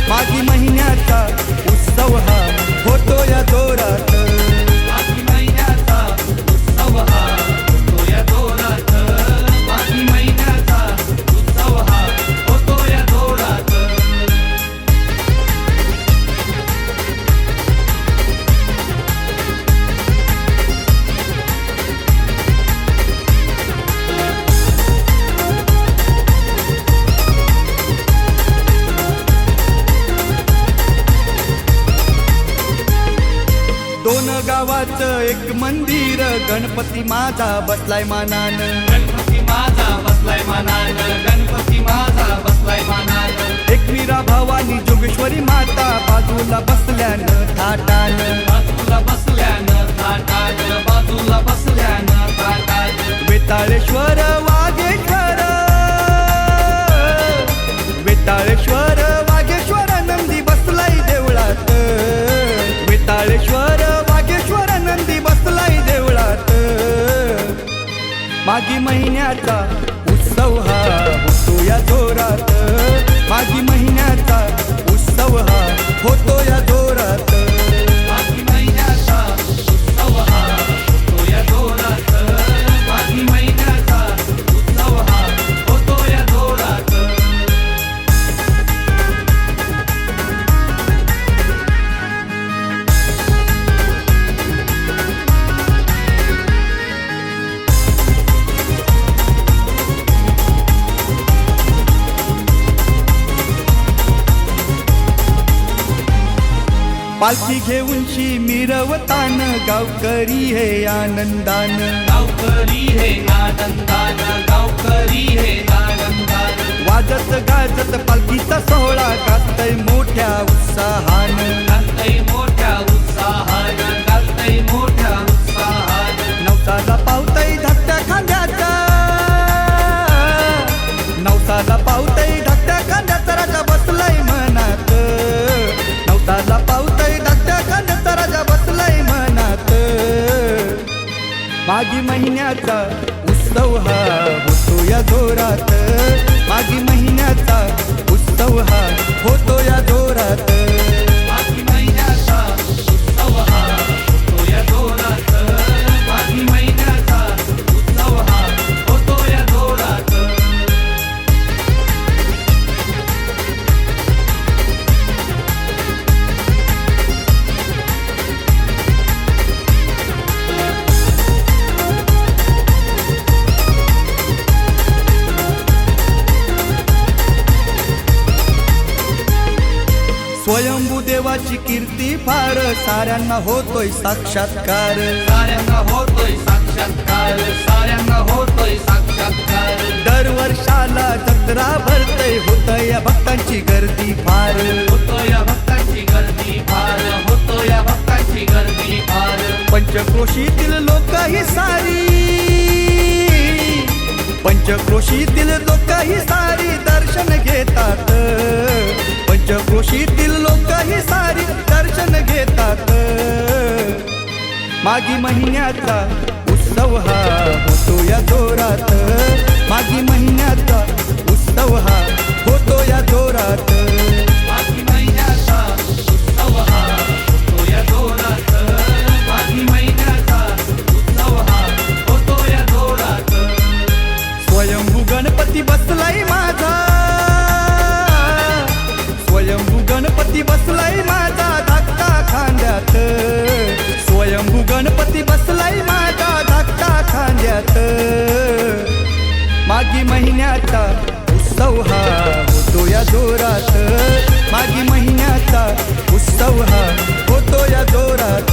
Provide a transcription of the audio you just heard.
मागी महिन्याचा उत्सव हा होतो या जोरात। मागी महिन्याचा उत्सव हा होतो या जोरात। मागी महिन्याचा उत्सव हा होतो या जोरात। दोन गावाचं एक मंदिर, गणपती माझा बसलाय मानान। गणपती माझा बसलाय मानान। गणपती माझा बसलाय मानान। एकवीरा भवानी जोगेश्वरी माता बाजूला बसल्यानं थाटान। बाजूला बसल्यानं थाटात। बाजूला बसल्यानं थाटात। वेताळेश्वर वागेश्वर, वेताळेश्वर वागेश्वर नंदी बसलाय देवळात। वेताळेश्वर वागेश्वर नंदी बसलाय देवळात। मागी महिन्याचा उत्सव हा होतो या जोरात। मागी महिन्याचा उत्सव हा होतो या जोरात। मागी महिन्याचा उत्सव हा होतो या जोरात। मागी महिन्याचा उत्सव हा होतो या जोरात। पालखी घेऊनशी मिरवतान गावकरी हे आनंदान। गावकरी हे आनंदान। गावकरी हे आनंदान। वाजत गाजत पालखीचा सोहळा गाजतय मोठ्या उत्साहान। गाजतय मोठ्या उत्साहान। गाजतय मोठ्या उत्साहान। नवसाला पावतय धाकट्या खांद्याचा, नवसाला पावतय धाकट्या खांद्याचा राजा बसलाय मनात। नवसाला पावतय धाकट्या खांद्याचा राजा बसलाय मनात। मागी महिन्याचा उत्सव हा होतो या जोरात। मागी महिन्याचा उत्सव हा होतो या जोरात। मागी महिन्याचा उत्सव हा होतो या जोरात। मागी महिन्याचा उत्सव हा होतो या जोरात। स्वयंभू देवाची कीर्ती फार साऱ्यांना होतोय साक्षात्कार। साऱ्यांना होतोय साक्षात्कार। साऱ्यांना होतोय साक्षात्कार। दरवर्षाला जत्रा भरतय होतय या भक्तांची गर्दी फार। होतो या भक्तांची गर्दी फार। होतो या भक्तांची गर्दी फार। पंचक्रोशीतील लोक ही सारी, पंचक्रोशीतील लोक ही सारी दर्शन घेतात। पंचक्रोशीतील लोक ही सारी दर्शन घेतात। मागी महिन्याचा उत्सव हा होतो या जोरात। मागी महिन्याचा उत्सव हा होतो या जोरात। मागी महिन्याचा उत्सव हा होतो या जोरात। मागी महिन्याचा उत्सव हा होतो या जोरात। स्वयंभू गणपती बसलाय माझा, स्वयंभू गणपती बसलाय माझा धाकटा खांद्यात। स्वयंभू गणपती बसलाय माझा धाकटा खांद्यात। मागी महिन्याचा उत्सव हा होतो या जोरात। मागी महिन्याचा उत्सव हा होतो या जोरात।